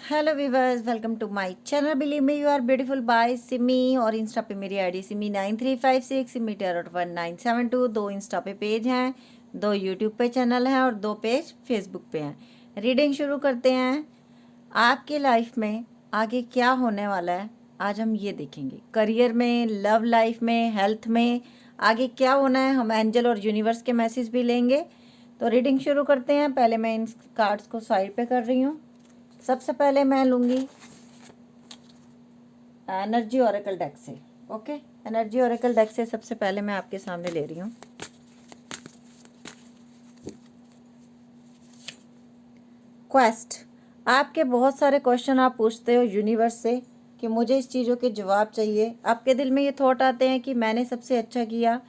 Hello viewers, welcome to my channel. Believe me you are beautiful by Simi. और insta पे मेरी ID Simi 9356, Simi tarot 1972। 2 insta पे page हैं, 2 YouTube पे चैनल हैं और 2 पेज फेसबुक पे हैं। रीडिंग शुरू करते हैं। आपकी लाइफ में आगे क्या होने वाला है आज हम ये देखेंगे। करियर में, लव लाइफ में, हेल्थ में आगे क्या होना है, हम एंजल और यूनिवर्स के मैसेज भी लेंगे। तो रीडिंग शुरू करते हैं। पहले मैं इन कार्ड्स को साइड पे कर रही हूँ। सबसे पहले मैं लूँगी एनर्जी ओरेकल डेक से। ओके, एनर्जी ओरेकल डेक से सबसे पहले मैं आपके सामने ले रही हूँ। क्वेस्ट, आपके बहुत सारे क्वेश्चन आप पूछते हो यूनिवर्स से कि मुझे इस चीज़ों के जवाब चाहिए। आपके दिल में ये थॉट आते हैं कि मैंने सबसे अच्छा किया,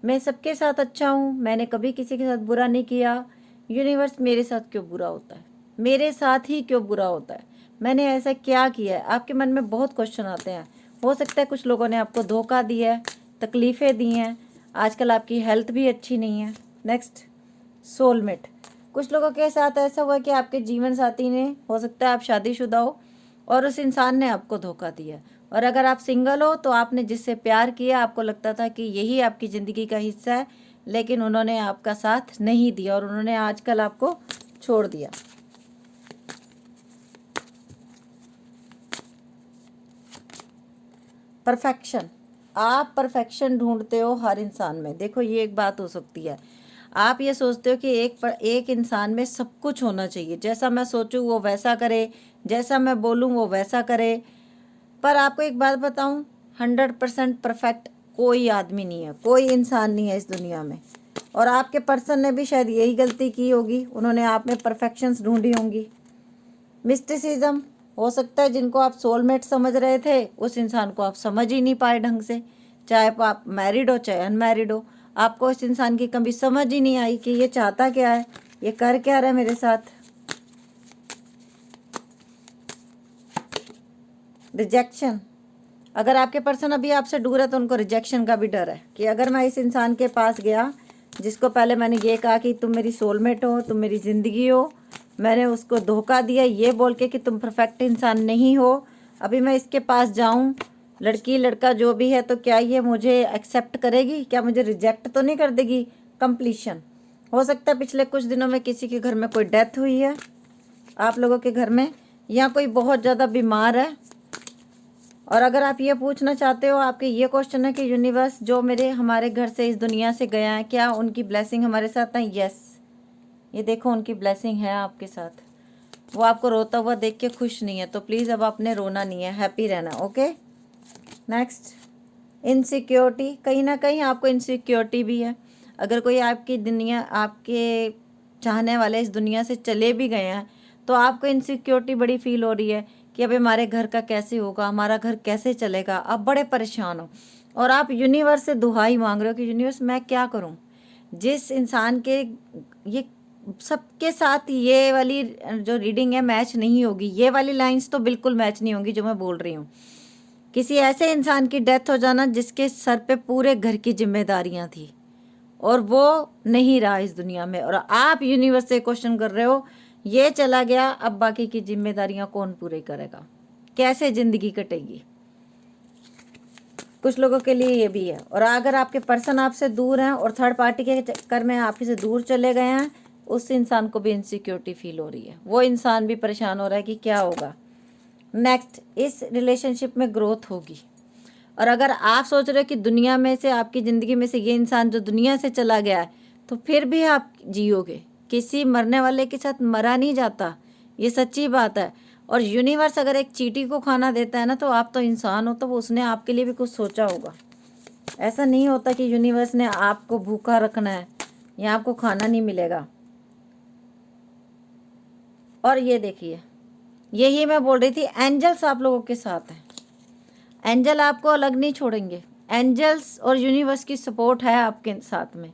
मैं सबके साथ अच्छा हूँ, मैंने कभी किसी के साथ बुरा नहीं किया। यूनिवर्स मेरे साथ क्यों बुरा होता है, मेरे साथ ही क्यों बुरा होता है, मैंने ऐसा क्या किया है। आपके मन में बहुत क्वेश्चन आते हैं। हो सकता है कुछ लोगों ने आपको धोखा दिया है, तकलीफ़ें दी हैं, आजकल आपकी हेल्थ भी अच्छी नहीं है। Next, soulmate. कुछ लोगों के साथ ऐसा हुआ कि आपके जीवन साथी ने, हो सकता है आप शादीशुदा हो और उस इंसान ने आपको धोखा दिया। और अगर आप सिंगल हो तो आपने जिससे प्यार किया, आपको लगता था कि यही आपकी ज़िंदगी का हिस्सा है, लेकिन उन्होंने आपका साथ नहीं दिया और उन्होंने आजकल आपको छोड़ दिया। परफेक्शन, आप परफेक्शन ढूंढते हो हर इंसान में। देखो, ये एक बात हो सकती है, आप ये सोचते हो कि एक इंसान में सब कुछ होना चाहिए, जैसा मैं सोचूं वो वैसा करे, जैसा मैं बोलूं वो वैसा करे। पर आपको एक बात बताऊं, 100% परफेक्ट कोई आदमी नहीं है, कोई इंसान नहीं है इस दुनिया में। और आपके पर्सन ने भी शायद यही गलती की होगी, उन्होंने आप में परफेक्शंस ढूंढी होंगी। मिस्टिसिज्म, हो सकता है जिनको आप सोलमेट समझ रहे थे उस इंसान को आप समझ ही नहीं पाए ढंग से, चाहे आप मैरिड हो चाहे अनमैरिड हो। आपको इस इंसान की कभी समझ ही नहीं आई कि ये चाहता क्या है, ये कर क्या रहा है मेरे साथ। रिजेक्शन, अगर आपके पर्सन अभी आपसे दूर है तो उनको रिजेक्शन का भी डर है कि अगर मैं इस इंसान के पास गया जिसको पहले मैंने ये कहा कि तुम मेरी सोलमेट हो, तुम मेरी ज़िंदगी हो, मैंने उसको धोखा दिया ये बोल के कि तुम परफेक्ट इंसान नहीं हो, अभी मैं इसके पास जाऊं, लड़की लड़का जो भी है, तो क्या ये मुझे एक्सेप्ट करेगी, क्या मुझे रिजेक्ट तो नहीं कर देगी। कंप्लीशन, हो सकता है पिछले कुछ दिनों में किसी के घर में कोई डेथ हुई है, आप लोगों के घर में, या कोई बहुत ज़्यादा बीमार है। और अगर आप ये पूछना चाहते हो, आपके ये क्वेश्चन है कि यूनिवर्स जो मेरे हमारे घर से इस दुनिया से गया है, क्या उनकी ब्लेसिंग हमारे साथ है। यस, ये देखो उनकी ब्लेसिंग है आपके साथ। वो आपको रोता हुआ देख के खुश नहीं है, तो प्लीज़ अब आपने रोना नहीं है, हैप्पी रहना। ओके, नेक्स्ट, इनसिक्योरिटी, कहीं ना कहीं आपको इनसिक्योरिटी भी है। अगर कोई आपकी दुनिया, आपके चाहने वाले इस दुनिया से चले भी गए हैं तो आपको इनसिक्योरिटी बड़ी फील हो रही है कि अभी हमारे घर का कैसे होगा, हमारा घर कैसे चलेगा। आप बड़े परेशान हो और आप यूनिवर्स से दुहाई मांग रहे हो कि यूनिवर्स मैं क्या करूं, जिस इंसान के ये सबके साथ ये वाली जो रीडिंग है मैच नहीं होगी, ये वाली लाइंस तो बिल्कुल मैच नहीं होंगी जो मैं बोल रही हूँ। किसी ऐसे इंसान की डेथ हो जाना जिसके सर पे पूरे घर की जिम्मेदारियां थी और वो नहीं रहा इस दुनिया में, और आप यूनिवर्स से क्वेश्चन कर रहे हो ये चला गया, अब बाकी की जिम्मेदारियां कौन पूरी करेगा, कैसे जिंदगी कटेगी। कुछ लोगों के लिए ये भी है। और अगर आपके पर्सन आपसे दूर हैं और थर्ड पार्टी के चक्कर में आप से दूर चले गए हैं, उस इंसान को भी इनसिक्योरिटी फील हो रही है, वो इंसान भी परेशान हो रहा है कि क्या होगा। नेक्स्ट, इस रिलेशनशिप में ग्रोथ होगी। और अगर आप सोच रहे हो कि दुनिया में से, आपकी ज़िंदगी में से ये इंसान जो दुनिया से चला गया है, तो फिर भी आप जियोगे। किसी मरने वाले के साथ मरा नहीं जाता, ये सच्ची बात है। और यूनिवर्स अगर एक चींटी को खाना देता है ना, तो आप तो इंसान हो, तो वो उसने आपके लिए भी कुछ सोचा होगा। ऐसा नहीं होता कि यूनिवर्स ने आपको भूखा रखना है या आपको खाना नहीं मिलेगा। और ये देखिए, यही मैं बोल रही थी, एंजल्स आप लोगों के साथ हैं, एंजल आपको अलग नहीं छोड़ेंगे। एंजल्स और यूनिवर्स की सपोर्ट है आपके साथ में,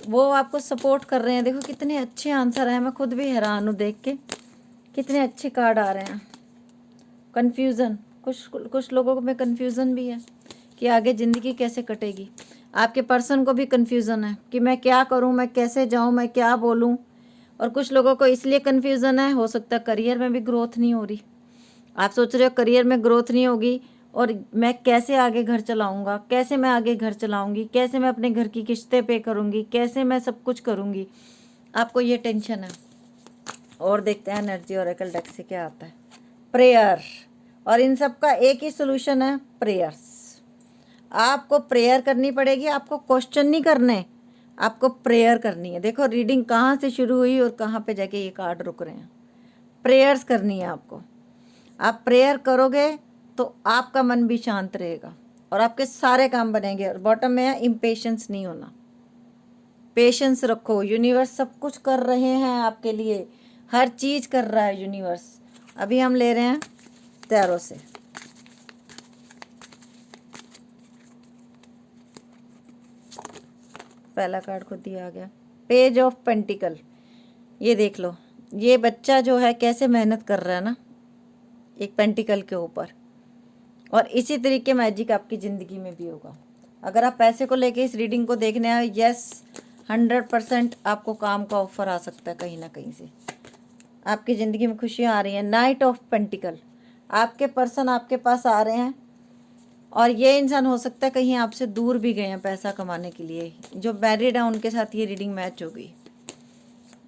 वो आपको सपोर्ट कर रहे हैं। देखो कितने अच्छे आंसर हैं, मैं खुद भी हैरान हूँ देख के, कितने अच्छे कार्ड आ रहे हैं। कन्फ्यूज़न, कुछ लोगों में कन्फ्यूज़न भी है कि आगे ज़िंदगी कैसे कटेगी। आपके पर्सन को भी कन्फ्यूज़न है कि मैं क्या करूँ, मैं कैसे जाऊँ, मैं क्या बोलूँ। और कुछ लोगों को इसलिए कन्फ्यूज़न है, हो सकता है करियर में भी ग्रोथ नहीं हो रही। आप सोच रहे हो करियर में ग्रोथ नहीं होगी और मैं कैसे आगे घर चलाऊंगा, कैसे मैं आगे घर चलाऊंगी, कैसे मैं अपने घर की किस्तें पे करूंगी, कैसे मैं सब कुछ करूंगी, आपको ये टेंशन है। और देखते हैं एनर्जी ओरेकल डेक से क्या आता है। प्रेयर, और इन सब का एक ही सोल्यूशन है, प्रेयर्स। आपको प्रेयर करनी पड़ेगी, आपको क्वेश्चन नहीं करने, आपको प्रेयर करनी है। देखो रीडिंग कहाँ से शुरू हुई और कहाँ पे जाके ये कार्ड रुक रहे हैं। प्रेयर्स करनी है आपको। आप प्रेयर करोगे तो आपका मन भी शांत रहेगा और आपके सारे काम बनेंगे। और बॉटम में है इम्पेशेंस नहीं होना, पेशेंस रखो। यूनिवर्स सब कुछ कर रहे हैं आपके लिए, हर चीज़ कर रहा है यूनिवर्स। अभी हम ले रहे हैं टैरो से। पहला कार्ड खुद ही आ गया, पेज ऑफ पेंटिकल। ये देख लो, ये बच्चा जो है कैसे मेहनत कर रहा है ना एक पेंटिकल के ऊपर। और इसी तरीके मैजिक आपकी ज़िंदगी में भी होगा। अगर आप पैसे को लेके इस रीडिंग को देखने आए, यस 100% आपको काम का ऑफर आ सकता है कहीं ना कहीं से। आपकी ज़िंदगी में खुशियाँ आ रही हैं। नाइट ऑफ पेंटिकल, आपके पर्सन आपके पास आ रहे हैं और ये इंसान हो सकता है कहीं आपसे दूर भी गए हैं पैसा कमाने के लिए। जो मैरिड है उनके साथ ये रीडिंग मैच होगी।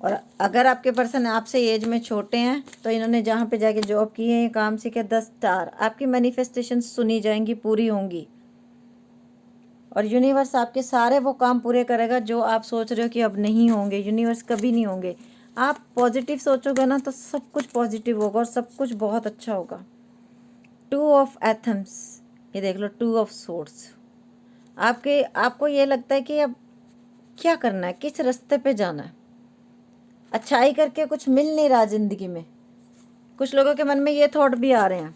और अगर आपके पर्सन आपसे एज में छोटे हैं तो इन्होंने जहाँ पे जाके जॉब की है, काम सीखे, 10 स्टार। आपकी मैनिफेस्टेशन सुनी जाएंगी, पूरी होंगी। और यूनिवर्स आपके सारे वो काम पूरे करेगा जो आप सोच रहे हो कि अब नहीं होंगे। यूनिवर्स कभी नहीं होंगे। आप पॉजिटिव सोचोगे ना तो सब कुछ पॉजिटिव होगा और सब कुछ बहुत अच्छा होगा। 2 ऑफ एथम्स, ये देख लो 2 ऑफ सोर्ड्स। आपको ये लगता है कि अब क्या करना है, किस रास्ते पे जाना है। अच्छाई करके कुछ मिल नहीं रहा ज़िंदगी में। कुछ लोगों के मन में ये थॉट भी आ रहे हैं,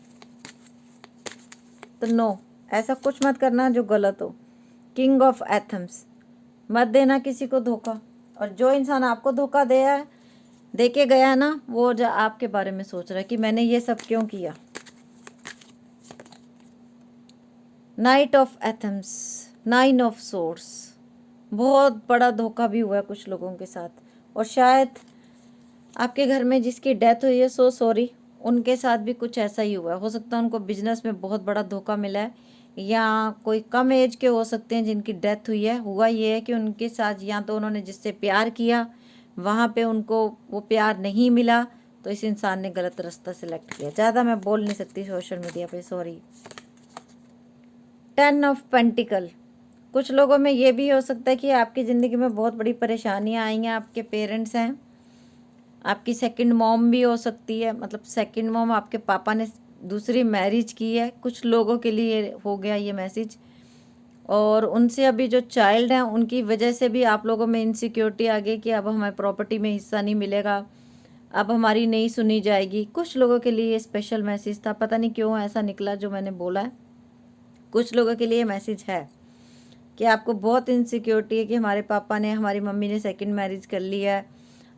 तो नो, ऐसा कुछ मत करना जो गलत हो। किंग ऑफ एथम्स, मत देना किसी को धोखा। और जो इंसान आपको धोखा दे के गया है ना, वो जो आपके बारे में सोच रहा है कि मैंने ये सब क्यों किया। नाइट ऑफ एथम्स, 9 ऑफ सोर्ड्स, बहुत बड़ा धोखा भी हुआ है कुछ लोगों के साथ। और शायद आपके घर में जिसकी डेथ हुई है, सो सॉरी, उनके साथ भी कुछ ऐसा ही हुआ है। हो सकता है उनको बिजनेस में बहुत बड़ा धोखा मिला है, या कोई कम एज के हो सकते हैं जिनकी डेथ हुई है। हुआ ये है कि उनके साथ या तो उन्होंने जिससे प्यार किया वहाँ पे उनको वो प्यार नहीं मिला, तो इस इंसान ने गलत रास्ता सिलेक्ट किया। ज़्यादा मैं बोल नहीं सकती सोशल मीडिया पे, सॉरी। 10 ऑफ पेंटिकल, कुछ लोगों में ये भी हो सकता है कि आपकी ज़िंदगी में बहुत बड़ी परेशानियाँ आई हैं। आपके पेरेंट्स हैं, आपकी सेकंड मॉम भी हो सकती है, मतलब सेकंड मॉम आपके पापा ने दूसरी मैरिज की है। कुछ लोगों के लिए हो गया ये मैसेज। और उनसे अभी जो चाइल्ड हैं उनकी वजह से भी आप लोगों में इनसिक्योरिटी आ गई कि अब हमें प्रॉपर्टी में हिस्सा नहीं मिलेगा, अब हमारी नहीं सुनी जाएगी। कुछ लोगों के लिए ये स्पेशल मैसेज था, पता नहीं क्यों ऐसा निकला जो मैंने बोला है। कुछ लोगों के लिए मैसेज है कि आपको बहुत इनसिक्योरिटी है कि हमारे पापा ने, हमारी मम्मी ने सेकंड मैरिज कर ली है,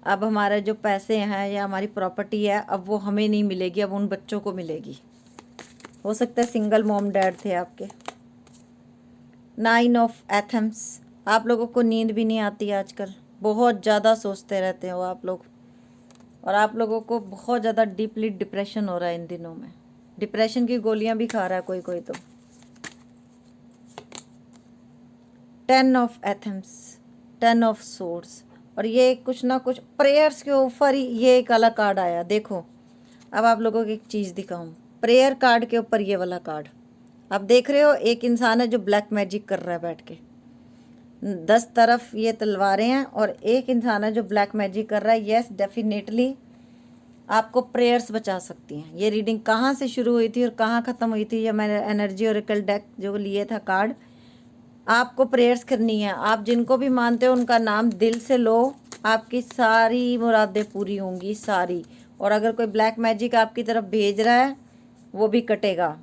अब हमारे जो पैसे हैं या हमारी प्रॉपर्टी है अब वो हमें नहीं मिलेगी, अब उन बच्चों को मिलेगी। हो सकता है सिंगल मॉम डैड थे आपके। 9 ऑफ एथम्स, आप लोगों को नींद भी नहीं आती आजकल, बहुत ज़्यादा सोचते रहते हो आप लोग। और आप लोगों को बहुत ज़्यादा डीपली डिप्रेशन हो रहा है इन दिनों में। डिप्रेशन की गोलियां भी खा रहा है कोई कोई तो। 10 ऑफ एथम्स, 10 ऑफ सोर्ड्स, और ये कुछ ना कुछ प्रेयर्स के ऊपर ही ये एक अलग कार्ड आया। देखो अब आप लोगों को एक चीज़ दिखाऊं, प्रेयर कार्ड के ऊपर ये वाला कार्ड आप देख रहे हो। एक इंसान है जो ब्लैक मैजिक कर रहा है बैठ के, 10 तरफ ये तलवारें हैं और एक इंसान है जो ब्लैक मैजिक कर रहा है। येस डेफिनेटली आपको प्रेयर्स बचा सकती हैं। ये रीडिंग कहाँ से शुरू हुई थी और कहाँ ख़त्म हुई थी, ये मैंने एनर्जी ओरेकल डेक जो लिए था कार्ड, आपको प्रेयर्स करनी है। आप जिनको भी मानते हो उनका नाम दिल से लो, आपकी सारी मुरादें पूरी होंगी, सारी। और अगर कोई ब्लैक मैजिक आपकी तरफ भेज रहा है वो भी कटेगा।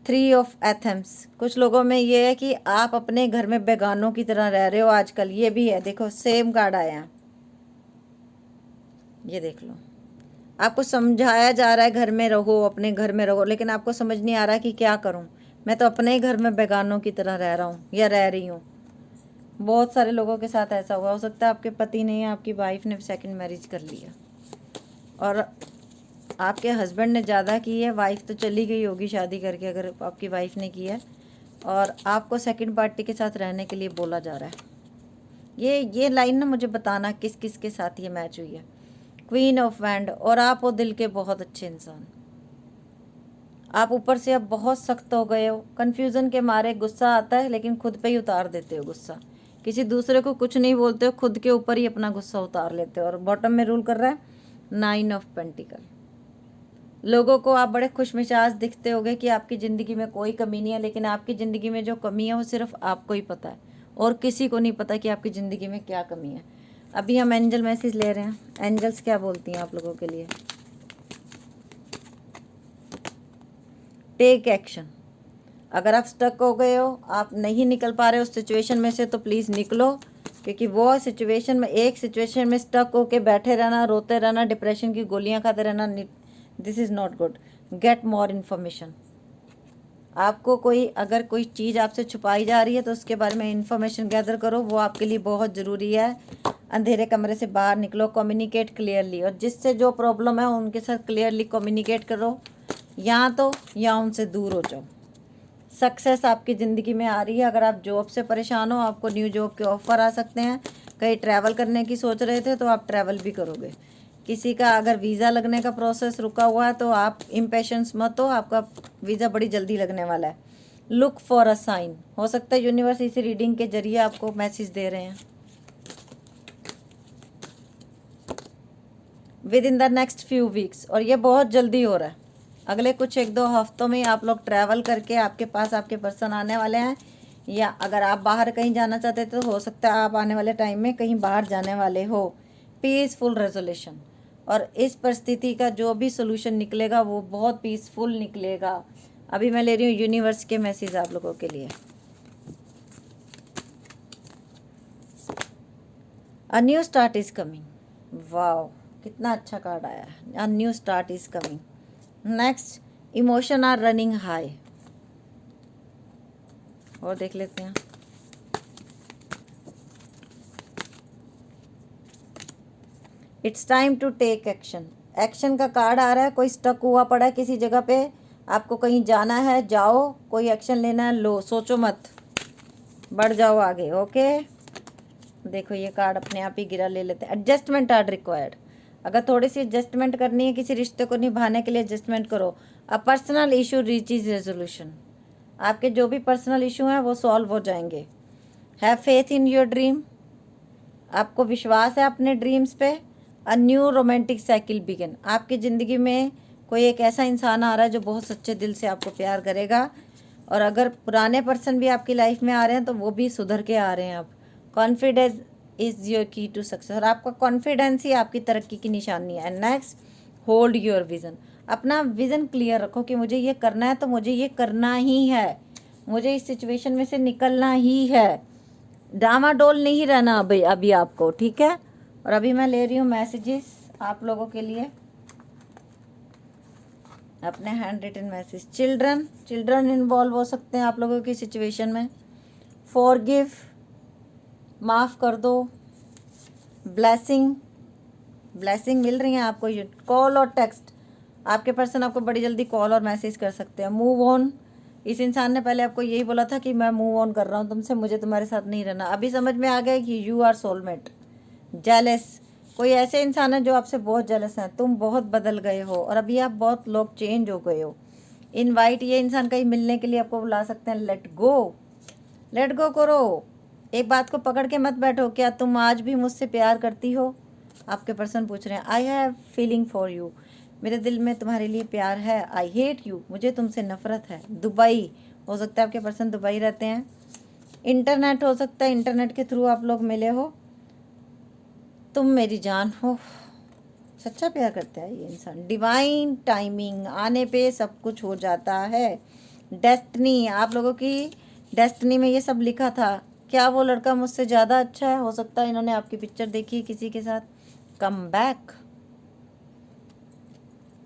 3 ऑफ एथम्स, कुछ लोगों में ये है कि आप अपने घर में बेगानों की तरह रह रहे हो आजकल, ये भी है। देखो सेम कार्ड आया है, ये देख लो। आपको समझाया जा रहा है घर में रहो, अपने घर में रहो, लेकिन आपको समझ नहीं आ रहा कि क्या करूं, मैं तो अपने ही घर में बेगानों की तरह रह रहा हूं या रह रही हूं। बहुत सारे लोगों के साथ ऐसा हुआ, हो सकता है आपके पति ने या आपकी वाइफ ने सेकंड मैरिज कर लिया और आपके हस्बैंड ने ज़्यादा की है, वाइफ तो चली गई होगी शादी करके अगर आपकी वाइफ ने की है, और आपको सेकंड पार्टी के साथ रहने के लिए बोला जा रहा है। ये लाइन ना मुझे बताना किस किस के साथ ये मैच हुई है। क्वीन ऑफ वैंड, और आप हो दिल के बहुत अच्छे इंसान। आप ऊपर से अब बहुत सख्त हो गए हो, कन्फ्यूज़न के मारे गुस्सा आता है लेकिन खुद पे ही उतार देते हो गुस्सा, किसी दूसरे को कुछ नहीं बोलते हो, खुद के ऊपर ही अपना गुस्सा उतार लेते हो। और बॉटम में रूल कर रहा है 9 ऑफ पेंटिकल। लोगों को आप बड़े खुशमिजाज दिखते होगे कि आपकी ज़िंदगी में कोई कमी नहीं है, लेकिन आपकी ज़िंदगी में जो कमी है वो सिर्फ आपको ही पता है और किसी को नहीं पता कि आपकी ज़िंदगी में क्या कमी है। अभी हम एंजल मैसेज ले रहे हैं, एंजल्स क्या बोलती हैं आप लोगों के लिए। Take action. अगर आप स्टक हो गए हो, आप नहीं निकल पा रहे हो उस सिचुएशन में से, तो प्लीज़ निकलो, क्योंकि वो सिचुएशन में, एक सिचुएशन में स्टक होके बैठे रहना, रोते रहना, डिप्रेशन की गोलियां खाते रहना, this is not good. Get more information. आपको अगर कोई चीज़ आपसे छुपाई जा रही है तो उसके बारे में इंफॉर्मेशन गैदर करो, वो आपके लिए बहुत ज़रूरी है। अंधेरे कमरे से बाहर निकलो, कम्युनिकेट क्लियरली, और जिससे जो प्रॉब्लम है उनके साथ क्लियरली कम्युनिकेट करो, या उनसे दूर हो जाओ। सक्सेस आपकी ज़िंदगी में आ रही है। अगर आप जॉब से परेशान हो, आपको न्यू जॉब के ऑफ़र आ सकते हैं। कहीं ट्रैवल करने की सोच रहे थे तो आप ट्रैवल भी करोगे। किसी का अगर वीज़ा लगने का प्रोसेस रुका हुआ है तो आप इम्पेशेंस मत हो, आपका वीज़ा बड़ी जल्दी लगने वाला है। Look for a sign. हो सकता है यूनिवर्स इसी रीडिंग के जरिए आपको मैसेज दे रहे हैं। With in the next few weeks, और ये बहुत जल्दी हो रहा है, अगले कुछ 1-2 हफ्तों में आप लोग ट्रैवल करके आपके पास आपके पर्सन आने वाले हैं। या अगर आप बाहर कहीं जाना चाहते तो हो सकता है आप आने वाले टाइम में कहीं बाहर जाने वाले हो। पीसफुल रेजोल्यूशन, और इस परिस्थिति का जो भी सोल्यूशन निकलेगा वो बहुत पीसफुल निकलेगा। अभी मैं ले रही हूँ यूनिवर्स के मैसेज आप लोगों के लिए। A new start is coming. Wow, कितना अच्छा कार्ड आया है। A new start is coming. Next, emotion are running high. और देख लेते हैं। It's time to take action. Action का कार्ड आ रहा है। कोई स्टक हुआ पड़ा है किसी जगह पे, आपको कहीं जाना है, जाओ, कोई एक्शन लेना है, लो, सोचो मत, बढ़ जाओ आगे। ओके, देखो ये कार्ड अपने आप ही गिरा, ले लेते हैं। Adjustment are required. अगर थोड़ी सी एडजस्टमेंट करनी है किसी रिश्ते को निभाने के लिए, एडजस्टमेंट करो। A personal issue reaches resolution. आपके जो भी पर्सनल इशू हैं वो सॉल्व हो जाएंगे। Have faith in your dream. आपको विश्वास है अपने ड्रीम्स पे। A new romantic cycle begin. आपकी ज़िंदगी में कोई एक ऐसा इंसान आ रहा है जो बहुत सच्चे दिल से आपको प्यार करेगा, और अगर पुराने पर्सन भी आपकी लाइफ में आ रहे हैं तो वो भी सुधर के आ रहे हैं। आप कॉन्फिडेंस इज़ योर की टू सक्सेस, और आपका कॉन्फिडेंस ही आपकी तरक्की की निशानी है। And next, hold your vision. अपना विज़न क्लियर रखो कि मुझे ये करना है तो मुझे ये करना ही है, मुझे इस सिचुएशन में से निकलना ही है। डामाडोल नहीं रहना अभी आपको, ठीक है। और अभी मैं ले रही हूँ मैसेजेस आप लोगों के लिए, अपने handwritten message. Children involve हो सकते हैं आप लोगों की सिचुएशन में। फॉरगिव, माफ़ कर दो। ब्लेसिंग मिल रही है आपको। कॉल और टेक्स्ट, आपके पर्सन आपको बड़ी जल्दी कॉल और मैसेज कर सकते हैं। Move on. इस इंसान ने पहले आपको यही बोला था कि मैं मूव ऑन कर रहा हूँ तुमसे, मुझे तुम्हारे साथ नहीं रहना। अभी समझ में आ गया कि यू आर सोलमेट। जेलस, कोई ऐसे इंसान है जो आपसे बहुत जेलस हैं। तुम बहुत बदल गए हो और अभी आप बहुत लोग चेंज हो गए हो। इनवाइट, ये इंसान कहीं मिलने के लिए आपको बुला सकते हैं। लेट गो करो। एक बात को पकड़ के मत बैठो। क्या तुम आज भी मुझसे प्यार करती हो? आपके पर्सन पूछ रहे हैं। I have feeling for you. मेरे दिल में तुम्हारे लिए प्यार है। आई हेट यू, मुझे तुमसे नफरत है। दुबई, हो सकता है आपके पर्सन दुबई रहते हैं। इंटरनेट हो सकता है, इंटरनेट के थ्रू आप लोग मिले हो। तुम मेरी जान हो। सच्चा प्यार करता है ये इंसान। डिवाइन टाइमिंग, आने पे सब कुछ हो जाता है। डेस्टिनी, आप लोगों की डेस्टिनी में ये सब लिखा था। क्या वो लड़का मुझसे ज़्यादा अच्छा है? हो सकता है इन्होंने आपकी पिक्चर देखी है किसी के साथ। Come back.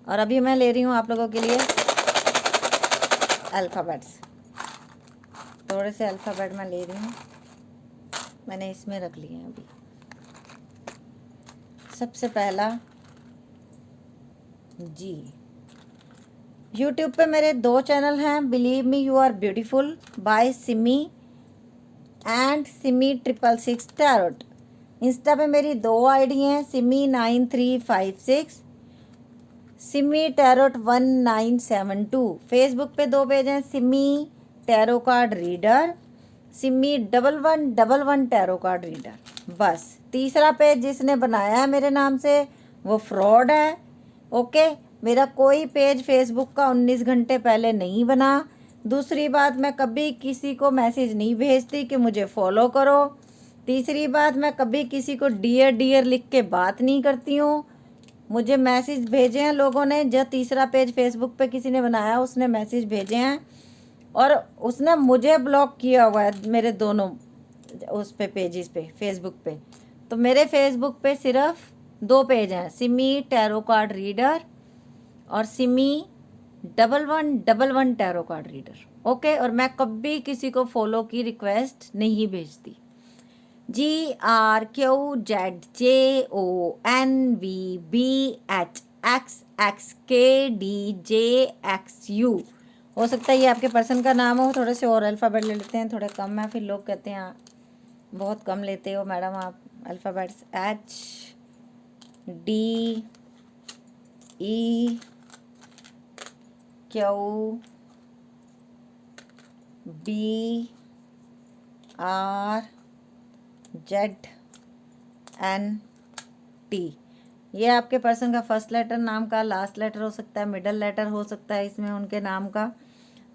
और अभी मैं ले रही हूँ आप लोगों के लिए अल्फ़ाबेट्स। थोड़े से अल्फ़ाबेट मैं ले रही हूँ। मैंने इसमें रख लिए हैं अभी। सबसे पहला जी। यूट्यूब पे मेरे 2 चैनल हैं, believe me you are beautiful by Simi and Simi 666 tarot. Insta पे मेरी 2 आईडी हैं, सिमी 9356, सिमी टैरोट 1972। फेसबुक पे 2 पेज हैं, Simi tarot card reader, Simi 1111 tarot card reader. बस तीसरा पेज जिसने बनाया है मेरे नाम से वो फ्रॉड है। ओके, मेरा कोई पेज फेसबुक का 19 घंटे पहले नहीं बना। दूसरी बात, मैं कभी किसी को मैसेज नहीं भेजती कि मुझे फॉलो करो। तीसरी बात, मैं कभी किसी को डियर डियर लिख के बात नहीं करती हूँ। मुझे मैसेज भेजे हैं लोगों ने, जो तीसरा पेज फेसबुक पे किसी ने बनाया उसने मैसेज भेजे हैं और उसने मुझे ब्लॉक किया हुआ है मेरे दोनों उस पे पेजेस पे फेसबुक पे। तो मेरे फेसबुक पे सिर्फ 2 पेज हैं, सिमी टैरो कार्ड रीडर और Simi 1111 tarot card reader. Okay, और मैं कभी किसी को फॉलो की रिक्वेस्ट नहीं भेजती। GRQZJONVBHXXKDJXU। हो सकता है ये आपके पर्सन का नाम हो। थोड़े से और अल्फ़ाबेट ले लेते हैं, थोड़े कम है, फिर लोग कहते हैं बहुत कम लेते हो मैडम आप अल्फ़ाबेट्स। HDEQBRZNT। ये आपके पर्सन का फर्स्ट लेटर नाम का, लास्ट लेटर हो सकता है, मिडल लेटर हो सकता है इसमें उनके नाम का,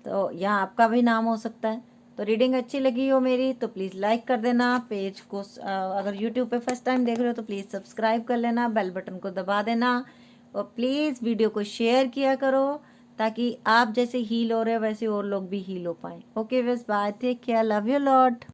तो यहाँ आपका भी नाम हो सकता है। तो रीडिंग अच्छी लगी हो मेरी तो प्लीज़ लाइक कर देना। पेज को अगर यूट्यूब पे फर्स्ट टाइम देख रहे हो तो प्लीज़ सब्सक्राइब कर लेना, बेल बटन को दबा देना और प्लीज़ वीडियो को शेयर किया करो ताकि आप जैसे हील हो रहे हो वैसे और लोग भी हील हो पाएँ। ओके बस, bye, take care, love you lot.